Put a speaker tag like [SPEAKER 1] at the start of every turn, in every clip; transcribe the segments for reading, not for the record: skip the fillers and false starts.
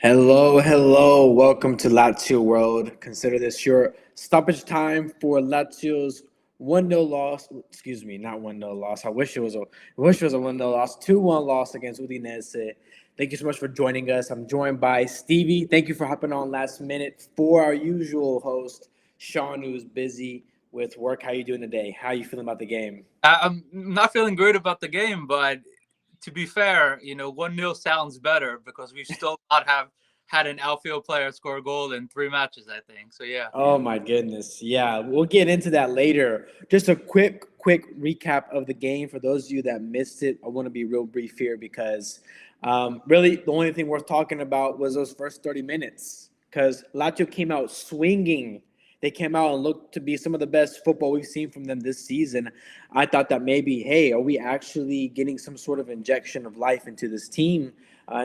[SPEAKER 1] Hello, hello. Welcome to Lazio World. Consider this your stoppage time for Lazio's 1-0 loss. Excuse me, not 1-0 loss. I wish it was a 1-0 loss. 2-1 loss against Udinese. Thank you so much for joining us. I'm joined by Stevie. Thank you for hopping on last minute for our usual host, Sean, who's busy with work. How you doing today? How you feeling about the game?
[SPEAKER 2] I'm not feeling great about the game, but to be fair, 1-0 sounds better because we still not have had an outfield player score a goal in 3 matches, I think. So, yeah.
[SPEAKER 1] Oh my goodness. Yeah, we'll get into that later. Just a quick recap of the game for those of you that missed it. I want to be real brief here because really the only thing worth talking about was those first 30 minutes because Lazio came out swinging. They came out and looked to be some of the best football we've seen from them this season. I thought that maybe, hey, are we actually getting some sort of injection of life into this team?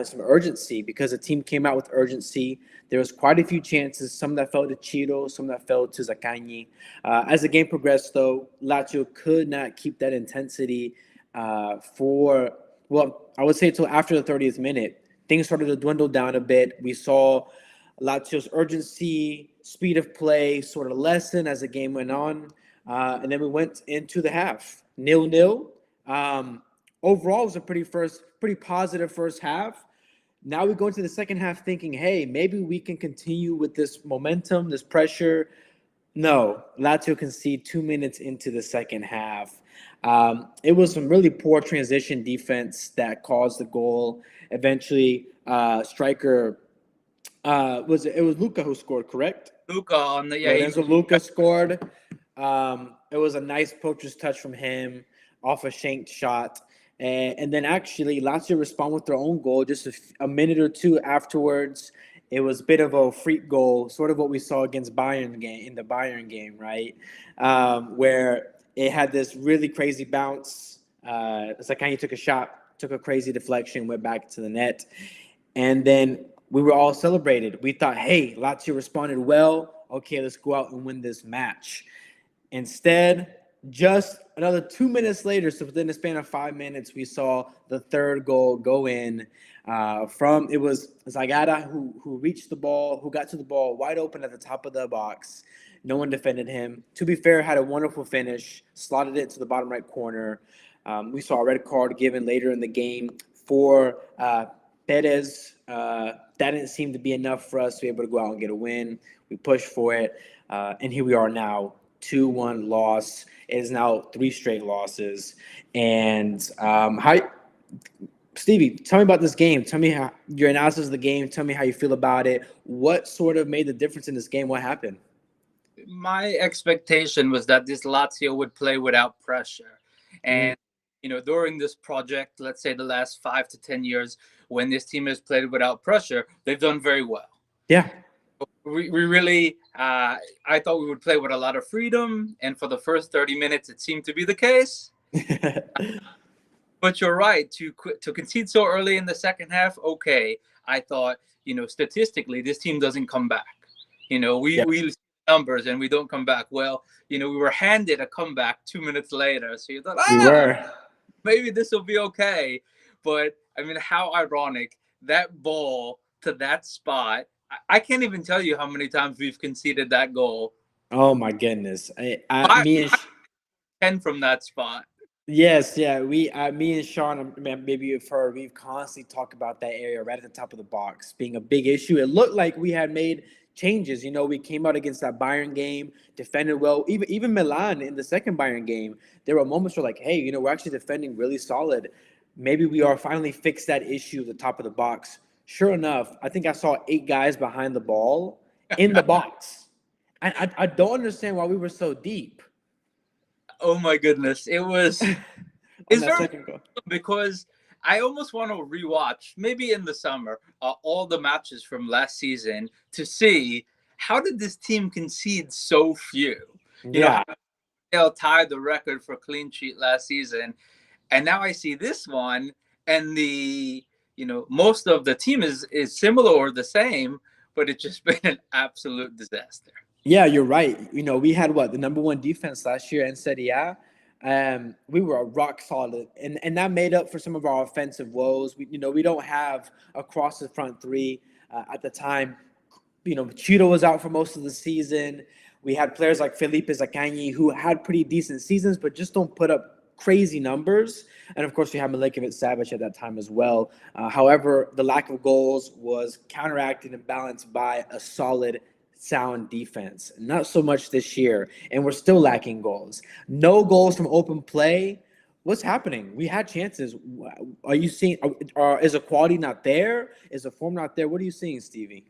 [SPEAKER 1] Some urgency because the team came out with urgency. There was quite a few chances, some that fell to Chiro, some that fell to Zaccagni. As the game progressed, though, Lazio could not keep that intensity I would say until after the 30th minute. Things started to dwindle down a bit. We saw Lazio's urgency, speed of play sort of lessen as the game went on. And then we went into the half, 0-0. Overall, it was a pretty positive first half. Now we go into the second half thinking, hey, maybe we can continue with this momentum, this pressure. No, Lazio concede 2 minutes into the second half. It was some really poor transition defense that caused the goal. Eventually, striker it was Luca who scored, correct?
[SPEAKER 2] Luca on the
[SPEAKER 1] Lorenzo Luca scored. It was a nice poacher's touch from him off a shanked shot. And then actually, Lazio responded with their own goal just a minute or two afterwards. It was a bit of a freak goal, sort of what we saw against Bayern game in the Bayern game, right? Where it had this really crazy bounce. Zaccagni took a shot, took a crazy deflection, went back to the net. And then we were all celebrated. We thought, hey, Lazio responded well. Okay, let's go out and win this match. Instead, just another 2 minutes later, so within the span of 5 minutes, we saw the third goal go in. It was Zagata who reached the ball, who got to the ball wide open at the top of the box. No one defended him. To be fair, had a wonderful finish, slotted it to the bottom right corner. We saw a red card given later in the game for Perez. That didn't seem to be enough for us to be able to go out and get a win. We pushed for it, and here we are now. 2-1 loss. It is now 3 straight losses. And Stevie, tell me about this game. Tell me how your analysis of the game. Tell me how you feel about it. What sort of made the difference in this game? What happened?
[SPEAKER 2] My expectation was that this Lazio would play without pressure. And, during this project, let's say the last 5 to 10 years, when this team has played without pressure, they've done very well.
[SPEAKER 1] Yeah.
[SPEAKER 2] We really, I thought we would play with a lot of freedom. And for the first 30 minutes, it seemed to be the case. But you're right, to concede so early in the second half, okay. I thought, statistically, this team doesn't come back. We numbers and we don't come back. Well, we were handed a comeback 2 minutes later. So you thought,
[SPEAKER 1] we were.
[SPEAKER 2] Maybe this will be okay. But, I mean, how ironic. That ball to that spot, I can't even tell you how many times we've conceded that goal.
[SPEAKER 1] Oh, my goodness. Me and
[SPEAKER 2] 10 from that spot.
[SPEAKER 1] Yes, yeah. Me and Sean, maybe you've heard, we've constantly talked about that area right at the top of the box being a big issue. It looked like we had made changes. We came out against that Bayern game, defended well. Even Milan in the second Bayern game, there were moments where like, hey, we're actually defending really solid. Maybe we are finally fixed that issue at the top of the box. Sure enough, I think I saw 8 guys behind the ball in the box. I don't understand why we were so deep.
[SPEAKER 2] Oh my goodness. It was
[SPEAKER 1] it's very goal.
[SPEAKER 2] Because I almost want to rewatch, maybe in the summer, all the matches from last season to see how did this team concede so few. They'll tie the record for clean sheet last season. And now I see this one and the most of the team is similar or the same, but it's just been an absolute disaster.
[SPEAKER 1] Yeah, you're right. We had the number one defense last year in Serie A. We were rock solid, and that made up for some of our offensive woes. We don't have across the front three at the time. Cheeto was out for most of the season. We had players like Felipe Zaccagni who had pretty decent seasons, but just don't put up crazy numbers. And of course, we had Milinkovic-Savic at that time as well. However, the lack of goals was counteracted and balanced by a solid, sound defense. Not so much this year, and we're still lacking goals. No goals from open play. What's happening? We had chances. Are you seeing? Is the quality not there? Is the form not there? What are you seeing, Stevie?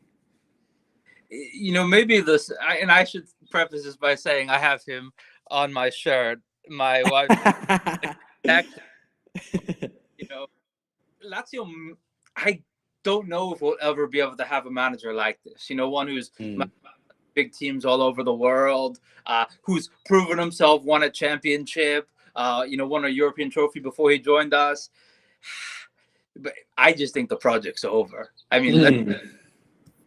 [SPEAKER 2] Maybe this, and I should preface this by saying I have him on my shirt. My wife, Lazio, I don't know if we'll ever be able to have a manager like this. One who's big teams all over the world, who's proven himself, won a championship, won a European trophy before he joined us. But I just think the project's over.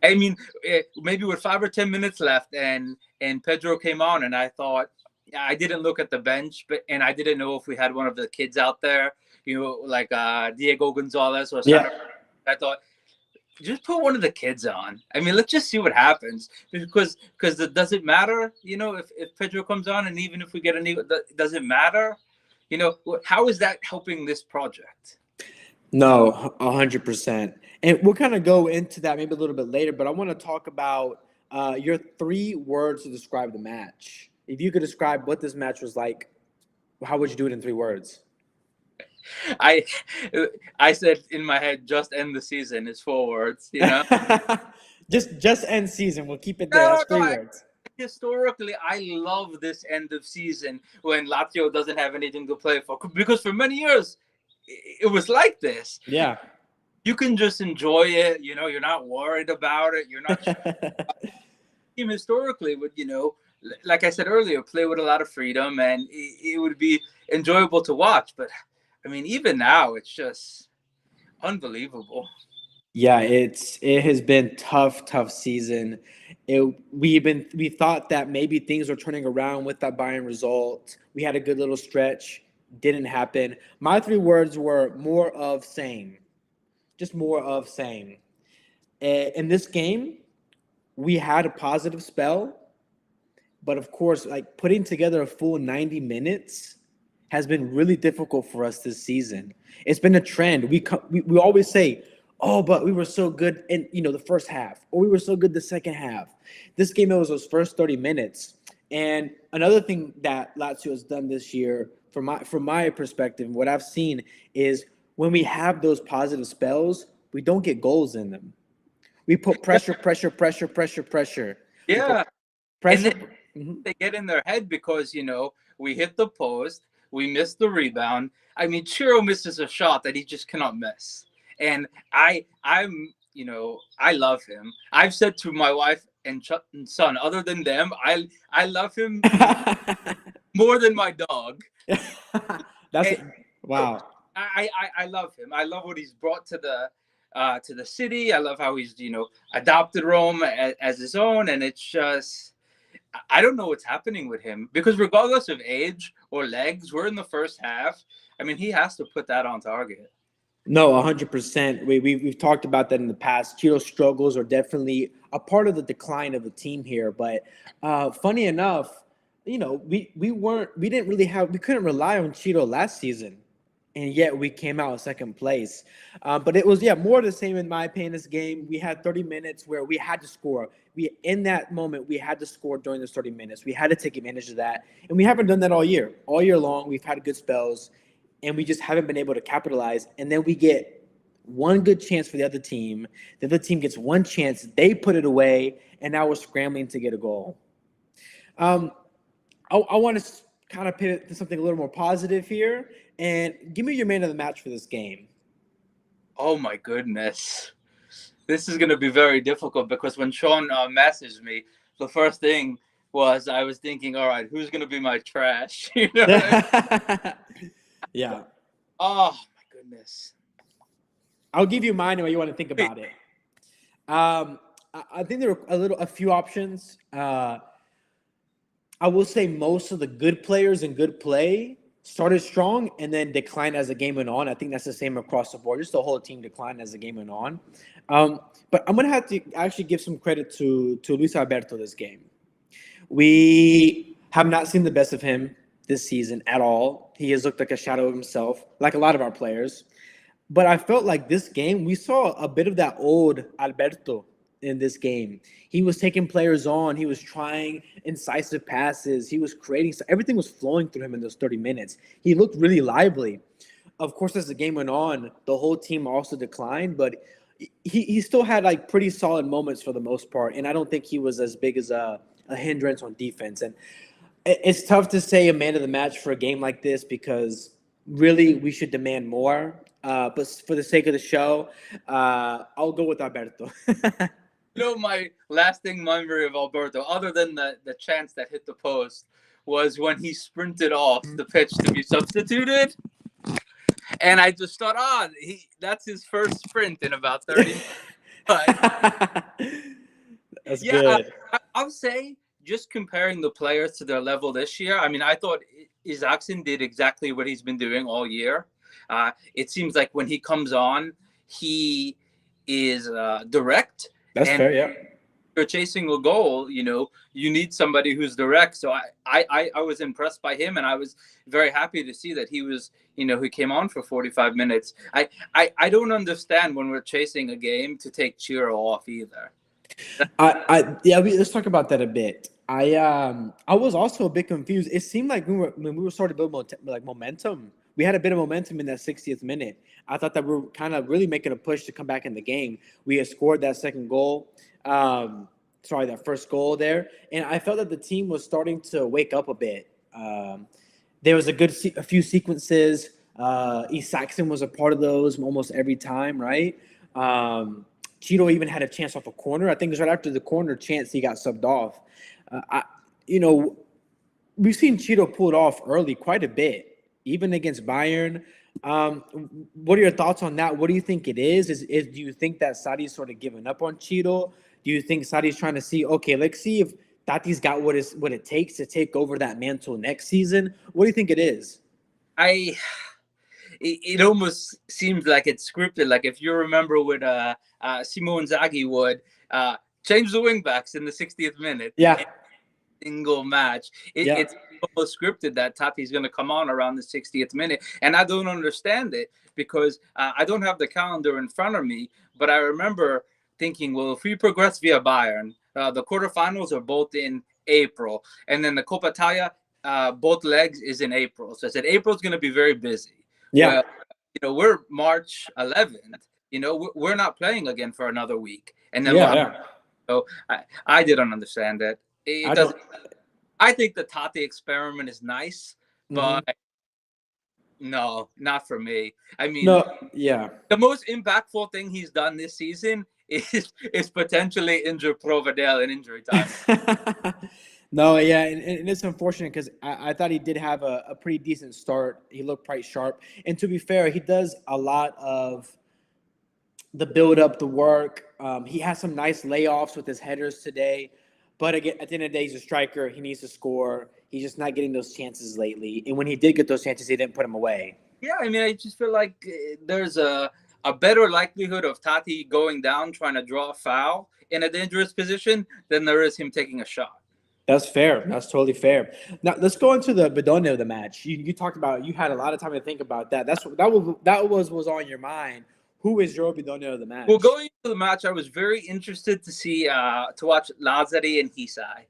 [SPEAKER 2] Maybe with 5 or 10 minutes left, and Pedro came on, and I thought, I didn't look at the bench, and I didn't know if we had one of the kids out there, like Diego Gonzalez or something. I thought, just put one of the kids on. Let's just see what happens, because does it matter? If Pedro comes on, and even if we get a new, does it matter? How is that helping this project?
[SPEAKER 1] No, 100%. And we'll kind of go into that maybe a little bit later, but I want to talk about your 3 words to describe the match. If you could describe what this match was like, how would you do it in 3 words?
[SPEAKER 2] I said in my head, just end the season is 4 words,
[SPEAKER 1] just end season. We'll keep it there. That's 3 words.
[SPEAKER 2] Historically, I love this end of season when Lazio doesn't have anything to play for, because for many years it was like this.
[SPEAKER 1] Yeah.
[SPEAKER 2] You can just enjoy it. You're not worried about it. You're not. Team historically would, like I said earlier, play with a lot of freedom, and it would be enjoyable to watch. But even now, it's just unbelievable.
[SPEAKER 1] Yeah, it has been tough season. We thought that maybe things were turning around with that Bayern result. We had a good little stretch. Didn't happen. My 3 words were more of same. Just more of same. In this game, we had a positive spell, but of course, like putting together a full 90 minutes has been really difficult for us this season. It's been a trend. We always say, "Oh, but we were so good in the first half, or we were so good the second half." This game, it was those first 30 minutes. And another thing that Lazio has done this year, from my perspective, what I've seen is when we have those positive spells, we don't get goals in them. We put pressure.
[SPEAKER 2] Yeah.
[SPEAKER 1] Pressure.
[SPEAKER 2] They get in their head because, we hit the post, we missed the rebound. Chiro misses a shot that he just cannot miss. And I love him. I've said to my wife and son, other than them, I love him more than my dog.
[SPEAKER 1] Wow.
[SPEAKER 2] I love him. I love what he's brought to the city. I love how he's adopted Rome as his own, and it's just, I don't know what's happening with him, because regardless of age or legs, we're in the first half. He has to put that on target.
[SPEAKER 1] No, 100%. We've talked about that in the past. Cheeto's struggles are definitely a part of the decline of the team here. But funny enough, we couldn't rely on Cheeto last season, and yet we came out in second place. But it was more of the same in my opinion. This game, we had 30 minutes where we had to score. In that moment, we had to score during those 30 minutes. We had to take advantage of that, and we haven't done that all year. All year long, we've had good spells, and we just haven't been able to capitalize. And then we get one good chance for the other team. The other team gets one chance. They put it away, and now we're scrambling to get a goal. I want to kind of pivot to something a little more positive here. And give me your man of the match for this game.
[SPEAKER 2] Oh, my goodness. This is going to be very difficult, because when Sean messaged me, the first thing was I was thinking, all right, who's going to be my trash?
[SPEAKER 1] Yeah.
[SPEAKER 2] Oh, my goodness.
[SPEAKER 1] I'll give you mine and what you want to think about it. I think there are a few options. I will say most of the good players and good play started strong and then declined as the game went on. I think that's the same across the board. Just the whole team declined as the game went on. But I'm gonna have to actually give some credit to Luis Alberto this game. We have not seen the best of him this season at all. He has looked like a shadow of himself, like a lot of our players. But I felt like this game, we saw a bit of that old Alberto in this game. He was taking players on. He was trying incisive passes. He was creating. Everything was flowing through him in those 30 minutes. He looked really lively. Of course, as the game went on, the whole team also declined, but he still had like pretty solid moments for the most part. And I don't think he was as big as a hindrance on defense. And it's tough to say a man of the match for a game like this because really we should demand more. But for the sake of the show, I'll go with Alberto.
[SPEAKER 2] My lasting memory of Alberto, other than the chance that hit the post, was when he sprinted off the pitch to be substituted. And I just thought, that's his first sprint in about 30 minutes. But,
[SPEAKER 1] that's good.
[SPEAKER 2] I'll say, just comparing the players to their level this year, I mean, I thought Isaacson did exactly what he's been doing all year. It seems like when he comes on, he is direct.
[SPEAKER 1] That's fair, yeah.
[SPEAKER 2] You're chasing a goal, you need somebody who's direct. So I was impressed by him, and I was very happy to see that he was, he came on for 45 minutes. I don't understand when we're chasing a game to take Chiro off either.
[SPEAKER 1] Let's talk about that a bit. I was also a bit confused. It seemed like when we were starting to build momentum, we had a bit of momentum in that 60th minute. I thought that we were kind of really making a push to come back in the game. We had scored that second goal. That first goal there. And I felt that the team was starting to wake up a bit. There was a few sequences. Isaacson was a part of those almost every time, right? Cheeto even had a chance off a corner. I think it was right after the corner chance he got subbed off. We've seen Cheeto pull it off early quite a bit, even against Bayern. What are your thoughts on that? What do you think it is? Do you think that Sadi's sort of given up on Cheeto? Do you think Sadi's trying to see, okay, let's see if Tati's got what it takes to take over that mantle next season? What do you think it is?
[SPEAKER 2] It almost seems like it's scripted. Like if you remember what Simone Inzaghi would change the wing backs in the 60th minute.
[SPEAKER 1] Yeah.
[SPEAKER 2] Single match. It's almost scripted that Tati's going to come on around the 60th minute. And I don't understand it because I don't have the calendar in front of me, but I remember thinking, well, if we progress via Bayern, the quarterfinals are both in April. And then the Coppa Italia, both legs is in April. So I said, April's going to be very busy.
[SPEAKER 1] Yeah.
[SPEAKER 2] Well, we're March 11th. We're not playing again for another week. And then So I didn't understand it. I think the Tati experiment is nice, but no, not for me. I mean, the most impactful thing he's done this season is potentially injure Provedel in injury time.
[SPEAKER 1] And it's unfortunate because I thought he did have a pretty decent start. He looked quite sharp. And to be fair, he does a lot of the build-up, the work. He has some nice layoffs with his headers today. But again, at the end of the day, he's a striker. He needs to score. He's just not getting those chances lately. And when he did get those chances, he didn't put them away.
[SPEAKER 2] Yeah, I mean, I just feel like there's a better likelihood of Tati going down trying to draw a foul in a dangerous position than there is him taking a shot.
[SPEAKER 1] That's fair. That's totally fair. Now, let's go into the Bidone of the match. You talked about, you had a lot of time to think about that. That was on your mind. Who is your Bidone of the match?
[SPEAKER 2] Well, going into the match, I was very interested to see to watch Lazzari and Hisai.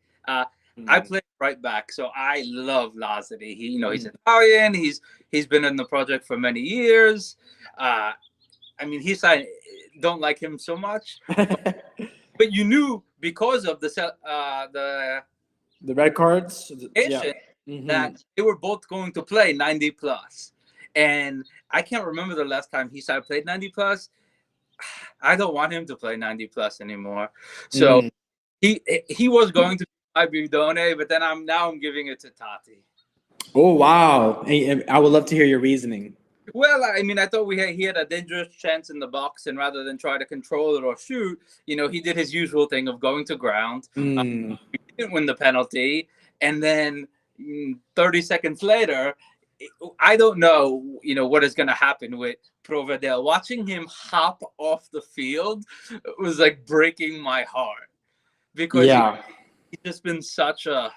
[SPEAKER 2] I played right back, so I love Lazzari. He's Italian. He's been in the project for many years. I mean, Hisai, don't like him so much, but you knew because of the
[SPEAKER 1] red cards
[SPEAKER 2] that they were both going to play 90 plus. And I can't remember the last time Hisai played 90 plus. I don't want him to play 90 plus anymore. So he was going to be my Bidone, but then I'm giving it to Tati.
[SPEAKER 1] Oh wow! Hey, I would love to hear your reasoning.
[SPEAKER 2] Well, I mean, I thought he had a dangerous chance in the box, and rather than try to control it or shoot, he did his usual thing of going to ground.
[SPEAKER 1] Mm.
[SPEAKER 2] He didn't win the penalty, and then 30 seconds later, I don't know, what is going to happen with Provedel. Watching him hop off the field was like breaking my heart because
[SPEAKER 1] Yeah.
[SPEAKER 2] he's just been such a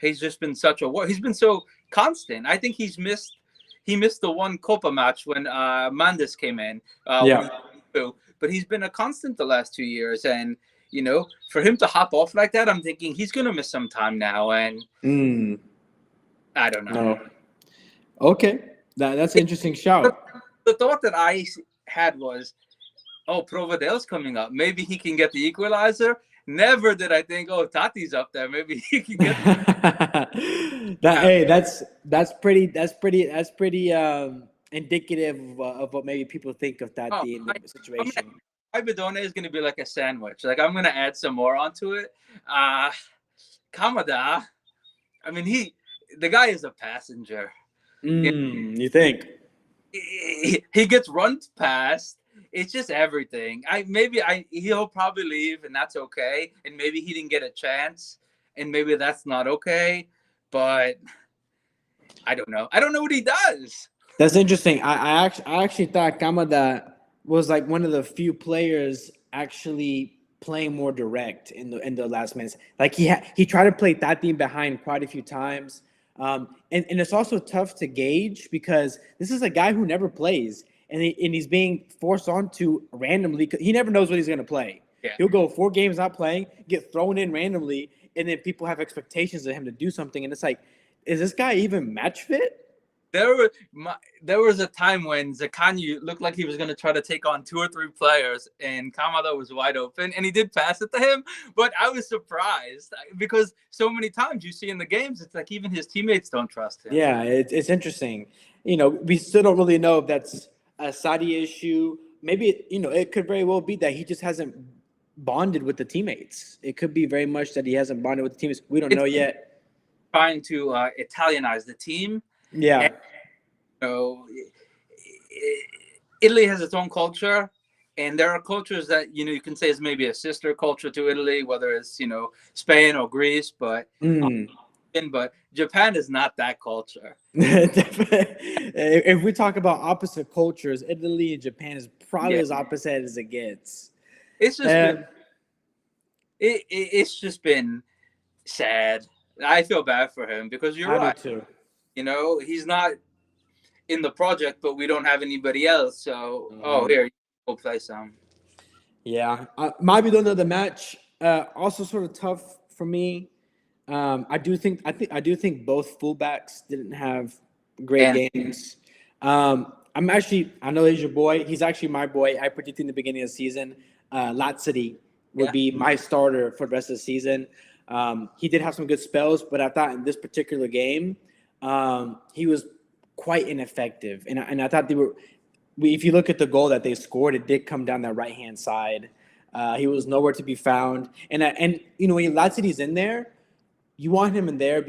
[SPEAKER 2] he's been so constant. I think he missed the one Copa match when Mendes came in.
[SPEAKER 1] Yeah.
[SPEAKER 2] But he's been a constant the last 2 years, and for him to hop off like that, I'm thinking he's gonna miss some time now, and
[SPEAKER 1] Mm.
[SPEAKER 2] I don't know.
[SPEAKER 1] No. Okay. That's an interesting shout.
[SPEAKER 2] The thought that I had was, oh, Provedel's coming up. Maybe he can get the equalizer. Never did I think, oh, Tati's up there. Maybe he can get
[SPEAKER 1] Hey, that's pretty indicative of what maybe people think of
[SPEAKER 2] Oh,
[SPEAKER 1] Tati in the situation.
[SPEAKER 2] my Bidone is going to be like a sandwich. Like, I'm going to add some more onto it. Kamada, I mean, the guy is a passenger.
[SPEAKER 1] You think?
[SPEAKER 2] He gets run past. It's just everything. He'll probably leave, and that's okay. And maybe he didn't get a chance, and maybe that's not okay. But I don't know. I don't know what he does.
[SPEAKER 1] That's interesting. I actually thought Kamada was like one of the few players actually playing more direct in the last minutes. Like he tried to play Tati behind quite a few times. And it's also tough to gauge because this is a guy who never plays, and he's being forced onto randomly. He never knows what he's going to play.
[SPEAKER 2] Yeah.
[SPEAKER 1] He'll go 4 games not playing, get thrown in randomly, and then people have expectations of him to do something, and it's like, is this guy even match fit?
[SPEAKER 2] There was a time when Zakanyu looked like he was going to try to take on 2 or 3 players, and Kamada was wide open, and he did pass it to him. But I was surprised because so many times you see in the games, it's like even his teammates don't trust him.
[SPEAKER 1] Yeah, it's interesting. We still don't really know if that's a Saudi issue. Maybe it could very well be that he just hasn't bonded with the teammates. It could be very much that he hasn't bonded with the teammates. We don't know yet.
[SPEAKER 2] Trying to Italianize the team.
[SPEAKER 1] Yeah.
[SPEAKER 2] And, Italy has its own culture, and there are cultures that you can say is maybe a sister culture to Italy, whether it's Spain or Greece, but Japan is not that culture.
[SPEAKER 1] If we talk about opposite cultures, Italy and Japan is probably as opposite as it gets.
[SPEAKER 2] It's just it's just been sad. I feel bad for him because you're right.
[SPEAKER 1] Do too.
[SPEAKER 2] He's not in the project, but we don't have anybody else. So, here, we'll play some.
[SPEAKER 1] Yeah. My bidon of the match, also sort of tough for me. I do think both fullbacks didn't have great games. I know he's your boy. He's actually my boy. I predicted in the beginning of the season, Lazio would be my starter for the rest of the season. He did have some good spells, but I thought in this particular game, he was quite ineffective. And I thought if you look at the goal that they scored, it did come down that right-hand side. He was nowhere to be found. And when Lazio's in there, you want him in there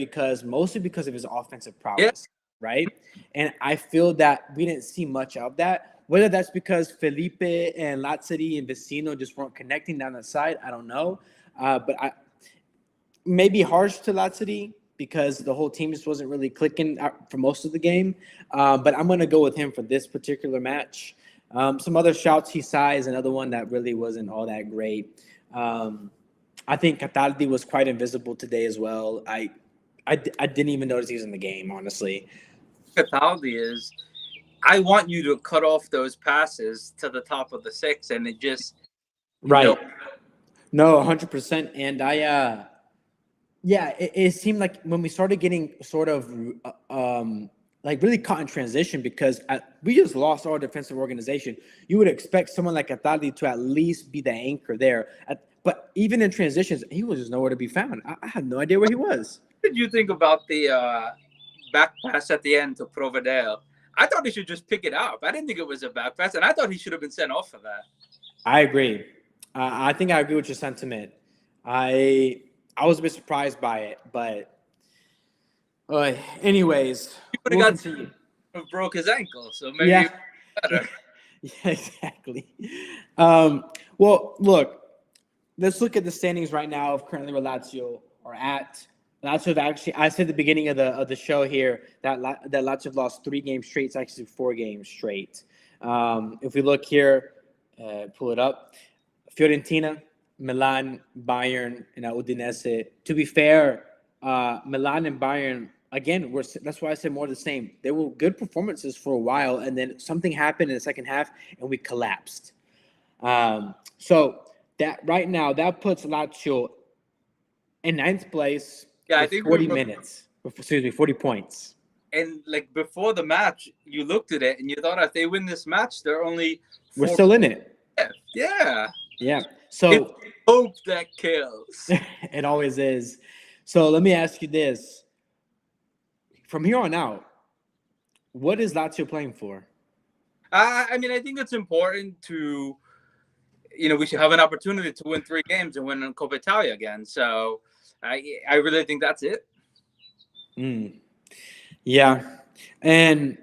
[SPEAKER 1] mostly because of his offensive prowess, right? And I feel that we didn't see much of that. Whether that's because Felipe and Lazio and Vecino just weren't connecting down the side, I don't know. But I maybe harsh to Lazio because the whole team just wasn't really clicking for most of the game. But I'm going to go with him for this particular match. Some other shouts, Hisai is another one that really wasn't all that great. I think Cataldi was quite invisible today as well. I didn't even notice he was in the game, honestly.
[SPEAKER 2] Cataldi is, I want you to cut off those passes to the top of the 6, and it just
[SPEAKER 1] right. No, 100%. And it seemed like when we started getting sort of like really caught in transition because we just lost our defensive organization. You would expect someone like Cataldi to at least be the anchor there. But even in transitions, he was just nowhere to be found. I had no idea where he was.
[SPEAKER 2] What did you think about the back pass at the end to Provedel? I thought he should just pick it up. I didn't think it was a back pass, and I thought he should have been sent off for that.
[SPEAKER 1] I agree. I think I agree with your sentiment. I was a bit surprised by it, but anyways,
[SPEAKER 2] He would have broke his ankle, so maybe
[SPEAKER 1] Yeah.
[SPEAKER 2] better.
[SPEAKER 1] Yeah, exactly. Well, look, let's look at the standings right now of currently where Lazio are at. Lazio have actually, I said at the beginning of the show here that that Lazio have lost 3 games straight. It's actually 4 games straight. If we look here, pull it up. Fiorentina, Milan, Bayern, and Udinese. To be fair, Milan and Bayern again that's why I said more of the same. They were good performances for a while, and then something happened in the second half, and we collapsed. So that right now that puts Lazio in ninth place
[SPEAKER 2] Yeah, I
[SPEAKER 1] with
[SPEAKER 2] think we
[SPEAKER 1] 40
[SPEAKER 2] were.
[SPEAKER 1] minutes. Excuse me, 40 points.
[SPEAKER 2] And like before the match, you looked at it and you thought if they win this match, they're only
[SPEAKER 1] We're
[SPEAKER 2] 4
[SPEAKER 1] still in it.
[SPEAKER 2] left. Yeah,
[SPEAKER 1] Yeah.
[SPEAKER 2] it's
[SPEAKER 1] So
[SPEAKER 2] hope that kills.
[SPEAKER 1] it always is. So let me ask you this: from here on out, what is Lazio playing for?
[SPEAKER 2] I mean, I think it's important to, we should have an opportunity to win 3 games and win Coppa Italia again. So I really think that's it.
[SPEAKER 1] Mm. Yeah, and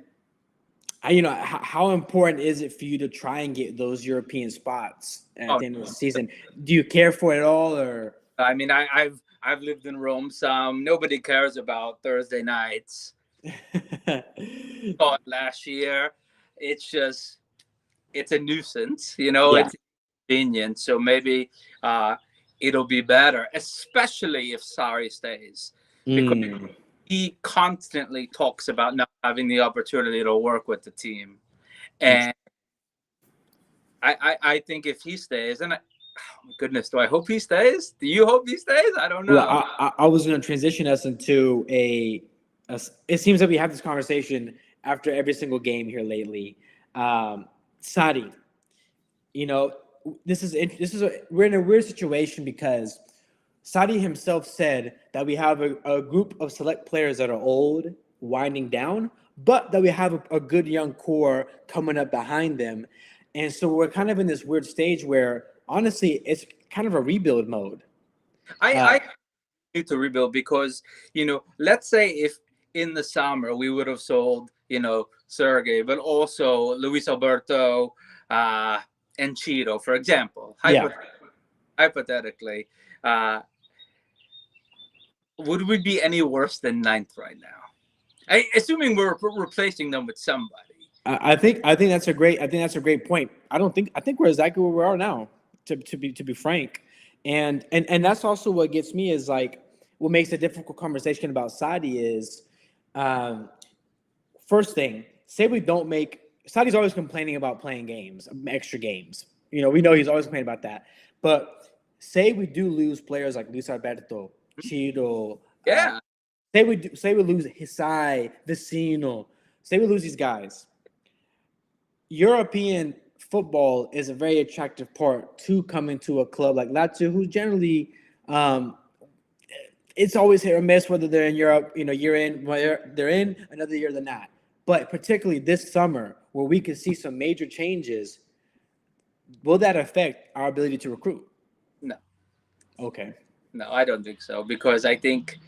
[SPEAKER 1] how important is it for you to try and get those European spots at
[SPEAKER 2] Oh,
[SPEAKER 1] the end of the season? Do you care for it at all, or?
[SPEAKER 2] I mean, I've lived in Rome some. Nobody cares about Thursday nights. Thought last year, it's just it's a nuisance.
[SPEAKER 1] Yeah.
[SPEAKER 2] It's convenient. So maybe it'll be better, especially if Sarri stays, because
[SPEAKER 1] Mm.
[SPEAKER 2] he constantly talks about not having the opportunity to work with the team, and I think if he stays, and oh my goodness, do I hope he stays? Do you hope he stays? I don't
[SPEAKER 1] Well,
[SPEAKER 2] know.
[SPEAKER 1] I was going to transition us into it seems that we have this conversation after every single game here lately. Sadi, you know, we're in a weird situation because Sadi himself said that we have a group of select players that are old, winding down, but that we have a good young core coming up behind them. And so we're kind of in this weird stage where, honestly, it's kind of a rebuild mode.
[SPEAKER 2] I need to rebuild because let's say if in the summer we would have sold Sergey, but also Luis Alberto and Cheeto, for example,
[SPEAKER 1] Yeah.
[SPEAKER 2] hypothetically, would we be any worse than ninth right now? Assuming we're replacing them with somebody.
[SPEAKER 1] I think that's a great point. I think we're exactly where we are now, to be frank, and that's also what gets me is like what makes a difficult conversation about Saudi is, um, first thing, say we don't make Saudi's always complaining about playing games, extra games. We know he's always complaining about that, but say we do lose players like Luis Alberto, Chido,
[SPEAKER 2] Yeah.
[SPEAKER 1] say we lose Hisai, Vecino, say we lose these guys. European football is a very attractive part to coming to a club like Lazio, who generally, it's always hit or miss whether they're in Europe, year in, whether they're in, another year they're not. But particularly this summer, where we can see some major changes, will that affect our ability to recruit?
[SPEAKER 2] No.
[SPEAKER 1] Okay.
[SPEAKER 2] No, I don't think so because I think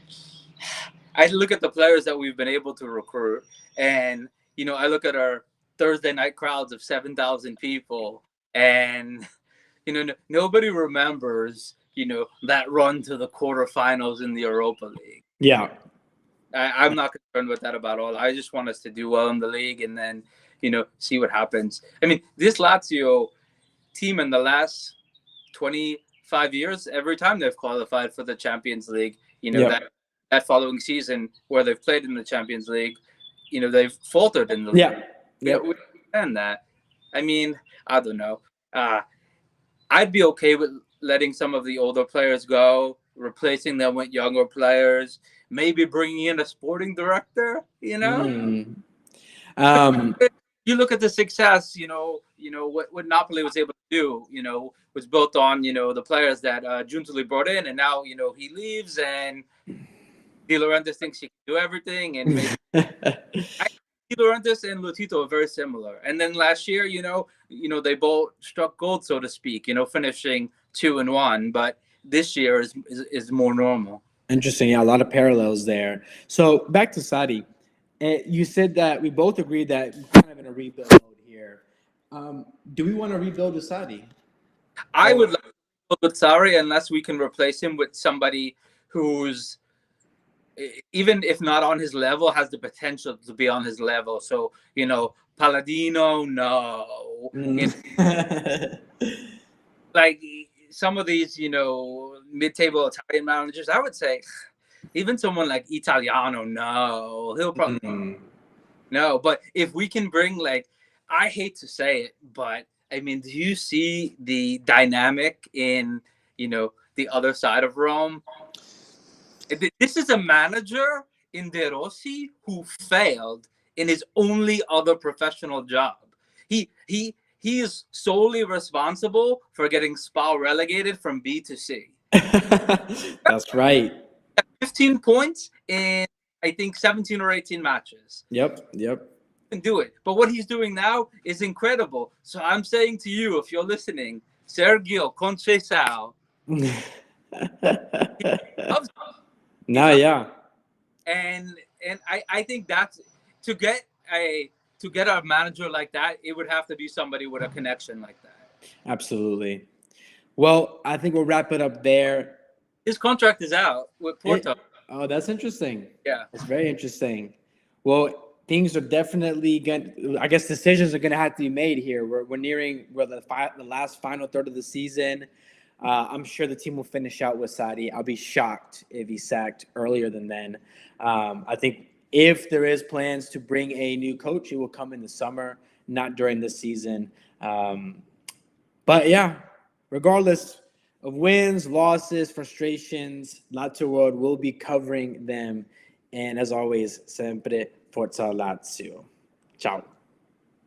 [SPEAKER 2] I look at the players that we've been able to recruit, and I look at our Thursday night crowds of 7,000 people, and nobody remembers that run to the quarterfinals in the Europa League.
[SPEAKER 1] Yeah.
[SPEAKER 2] I'm not concerned with that about all. I just want us to do well in the league and then see what happens. I mean, this Lazio team in the last 25 years, every time they've qualified for the Champions League, that following season where they've played in the Champions League, they've faltered in the league.
[SPEAKER 1] Yeah. Yep.
[SPEAKER 2] We understand that. I mean, I don't know. I'd be okay with letting some of the older players go, replacing them with younger players, maybe bringing in a sporting director.
[SPEAKER 1] Mm.
[SPEAKER 2] You look at the success. What Napoli was able to do. Was built on the players that Giuntoli brought in, and now he leaves, and De Laurentiis thinks he can do everything, and maybe De Laurentiis and Lotito are very similar. And then last year, they both struck gold, so to speak. Finishing 2-1, but this year is more normal.
[SPEAKER 1] Interesting. Yeah, a lot of parallels there. So back to Saudi. And you said that we both agreed that we're kind of in a rebuild mode here. Do we want to rebuild the Saudi?
[SPEAKER 2] I
[SPEAKER 1] Or
[SPEAKER 2] would like to put Sarri unless we can replace him with somebody who's, even if not on his level, has the potential to be on his level. So, Palladino, no. Like some of these, mid-table Italian managers, I would say even someone like Italiano, no. He'll probably no. But if we can bring, like, I hate to say it, but I mean, do you see the dynamic in, the other side of Rome? This is a manager in De Rossi who failed in his only other professional job. He is solely responsible for getting Spal relegated from B to C.
[SPEAKER 1] That's right.
[SPEAKER 2] 15 points in, I think, 17 or 18 matches.
[SPEAKER 1] Yep.
[SPEAKER 2] Can do it. But what he's doing now is incredible. So I'm saying to you, if you're listening, Sergio Conceição, he loves it.
[SPEAKER 1] No, yeah.
[SPEAKER 2] And I think that's to get a manager like that, it would have to be somebody with a connection like that.
[SPEAKER 1] Absolutely. Well, I think we'll wrap it up there.
[SPEAKER 2] His contract is out with Porto.
[SPEAKER 1] Oh, that's interesting.
[SPEAKER 2] Yeah.
[SPEAKER 1] It's very interesting. Well, things are definitely going. I guess decisions are going to have to be made here. We're nearing the last final third of the season. I'm sure the team will finish out with Sadi. I'll be shocked if he's sacked earlier than then. I think if there is plans to bring a new coach, it will come in the summer, not during this season. But yeah, regardless of wins, losses, frustrations, Lazio World will be covering them. And as always, sempre Forza Lazio. Ciao.